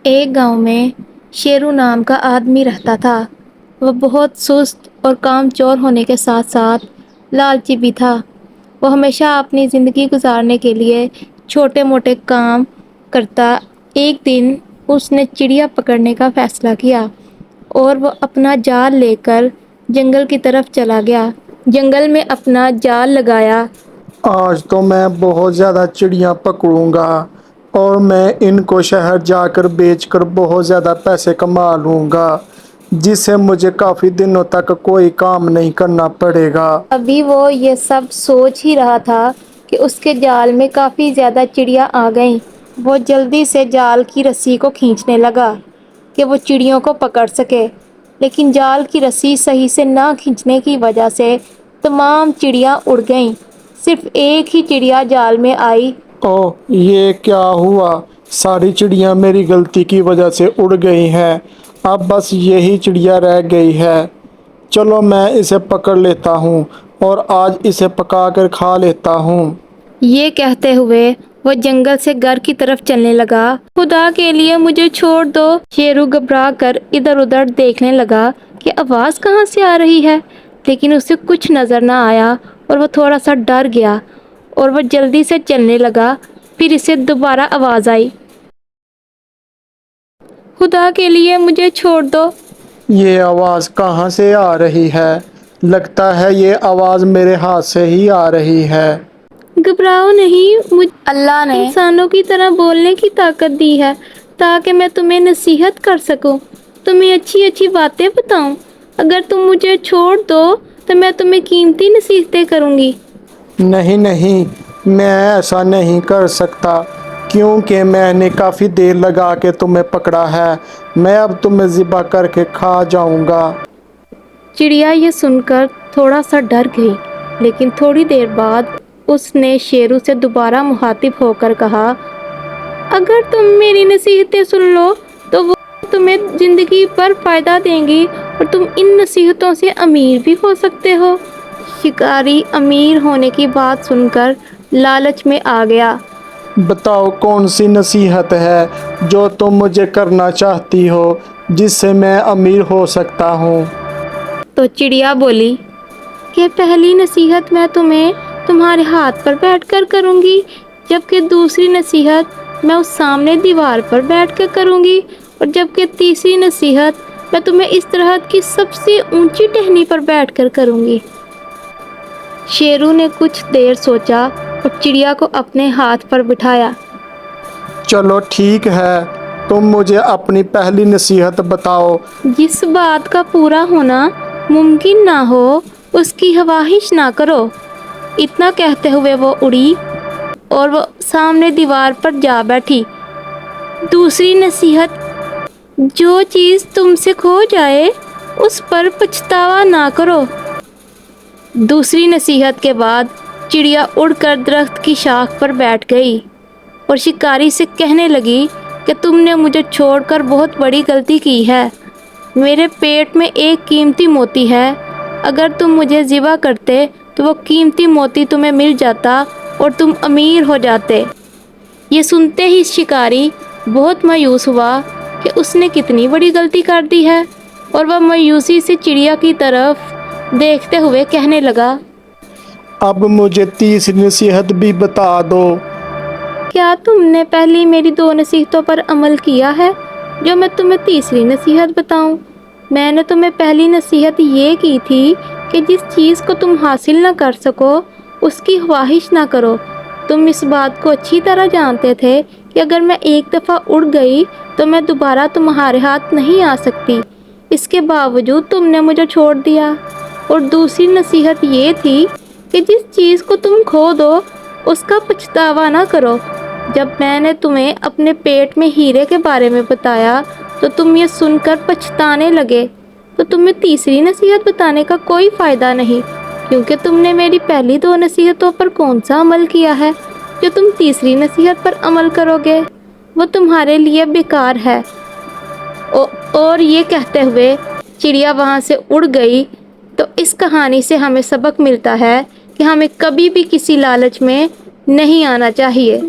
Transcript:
ایک گاؤں میں شیرو نام کا آدمی رہتا تھا۔ وہ بہت سست اور کام چور ہونے کے ساتھ ساتھ لالچی بھی تھا۔ وہ ہمیشہ اپنی زندگی گزارنے کے لیے چھوٹے موٹے کام کرتا۔ ایک دن اس نے چڑیا پکڑنے کا فیصلہ کیا اور وہ اپنا جال لے کر جنگل کی طرف چلا گیا۔ جنگل میں اپنا جال لگایا۔ آج تو میں بہت زیادہ چڑیاں پکڑوں گا اور میں ان کو شہر جا کر بیچ کر بہت زیادہ پیسے کما لوں گا، جس سے مجھے کافی دنوں تک کوئی کام نہیں کرنا پڑے گا۔ ابھی وہ یہ سب سوچ ہی رہا تھا کہ اس کے جال میں کافی زیادہ چڑیاں آ گئیں۔ وہ جلدی سے جال کی رسی کو کھینچنے لگا کہ وہ چڑیوں کو پکڑ سکے، لیکن جال کی رسی صحیح سے نہ کھینچنے کی وجہ سے تمام چڑیاں اڑ گئیں۔ صرف ایک ہی چڑیا جال میں آئی۔ اوہ، یہ کیا ہوا؟ ساری چڑیاں میری غلطی کی وجہ سے اڑ گئی ہیں۔ اب بس یہی چڑیا رہ گئی ہے۔ چلو میں اسے پکڑ لیتا ہوں اور آج اسے پکا کر کھا لیتا ہوں۔ یہ کہتے ہوئے وہ جنگل سے گھر کی طرف چلنے لگا۔ خدا کے لیے مجھے چھوڑ دو۔ شیرو گھبرا کر ادھر ادھر دیکھنے لگا کہ آواز کہاں سے آ رہی ہے، لیکن اسے کچھ نظر نہ آیا اور وہ تھوڑا سا ڈر گیا اور وہ جلدی سے چلنے لگا۔ پھر اسے دوبارہ آواز آئی، خدا کے لیے مجھے چھوڑ دو۔ یہ آواز کہاں سے آ رہی ہے؟ لگتا ہے یہ آواز میرے ہاتھ سے ہی آ رہی ہے۔ گھبراؤ نہیں، مجھے اللہ نے انسانوں کی طرح بولنے کی طاقت دی ہے تاکہ میں تمہیں نصیحت کر سکوں، تمہیں اچھی اچھی باتیں بتاؤں۔ اگر تم مجھے چھوڑ دو تو میں تمہیں قیمتی نصیحتیں کروں گی۔ نہیں نہیں، میں ایسا نہیں کر سکتا، کیونکہ میں نے کافی دیر لگا کے تمہیں پکڑا ہے۔ میں اب تمہیں ذبح کر کے کھا جاؤں گا۔ چڑیا یہ سن کر تھوڑا سا ڈر گئی، لیکن تھوڑی دیر بعد اس نے شیرو سے دوبارہ مخاطب ہو کر کہا، اگر تم میری نصیحتیں سن لو تو وہ تمہیں زندگی بھر فائدہ دیں گی اور تم ان نصیحتوں سے امیر بھی ہو سکتے ہو۔ شکاری امیر ہونے کی بات سن کر لالچ میں آ گیا۔ بتاؤ کون سی نصیحت ہے جو تم مجھے کرنا چاہتی ہو جس سے میں امیر ہو سکتا ہوں؟ تو چڑیا بولی کہ پہلی نصیحت میں تمہیں تمہارے ہاتھ پر بیٹھ کر کروں گی، جبکہ دوسری نصیحت میں اس سامنے دیوار پر بیٹھ کر کروں گی، اور جبکہ تیسری نصیحت میں تمہیں اس طرح کی سب سے اونچی ٹہنی پر بیٹھ کر کروں گی۔ شیرو نے کچھ دیر سوچا اور چڑیا کو اپنے ہاتھ پر بٹھایا۔ چلو ٹھیک ہے، تم مجھے اپنی پہلی نصیحت بتاؤ۔ جس بات کا پورا ہونا ممکن نہ ہو اس کی خواہش نہ کرو۔ اتنا کہتے ہوئے وہ اڑی اور وہ سامنے دیوار پر جا بیٹھی۔ دوسری نصیحت، جو چیز تم سے کھو جائے اس پر پچھتاوا نہ کرو۔ دوسری نصیحت کے بعد چڑیا اڑ کر درخت کی شاخ پر بیٹھ گئی اور شکاری سے کہنے لگی کہ تم نے مجھے چھوڑ کر بہت بڑی غلطی کی ہے۔ میرے پیٹ میں ایک قیمتی موتی ہے، اگر تم مجھے ذبح کرتے تو وہ قیمتی موتی تمہیں مل جاتا اور تم امیر ہو جاتے۔ یہ سنتے ہی شکاری بہت مایوس ہوا کہ اس نے کتنی بڑی غلطی کر دی ہے، اور وہ مایوسی سے چڑیا کی طرف دیکھتے ہوئے کہنے لگا، اب مجھے تیسری نصیحت بھی بتا دو۔ کیا تم نے پہلی میری 2 نصیحتوں پر عمل کیا ہے جو میں تمہیں تیسری نصیحت بتاؤں؟ میں نے تمہیں پہلی نصیحت یہ کی تھی کہ جس چیز کو تم حاصل نہ کر سکو اس کی خواہش نہ کرو۔ تم اس بات کو اچھی طرح جانتے تھے کہ اگر میں ایک دفعہ اڑ گئی تو میں دوبارہ تمہارے ہاتھ نہیں آ سکتی، اس کے باوجود تم نے مجھے چھوڑ دیا۔ اور دوسری نصیحت یہ تھی کہ جس چیز کو تم کھو دو اس کا پچھتاوا نہ کرو۔ جب میں نے تمہیں اپنے پیٹ میں ہیرے کے بارے میں بتایا تو تم یہ سن کر پچھتانے لگے، تو تمہیں تیسری نصیحت بتانے کا کوئی فائدہ نہیں، کیونکہ تم نے میری پہلی 2 نصیحتوں پر کون سا عمل کیا ہے جو تم تیسری نصیحت پر عمل کرو گے؟ وہ تمہارے لیے بیکار ہے۔ اور یہ کہتے ہوئے چڑیا وہاں سے اڑ گئی۔ تو اس کہانی سے ہمیں سبق ملتا ہے کہ ہمیں کبھی بھی کسی لالچ میں نہیں آنا چاہیے۔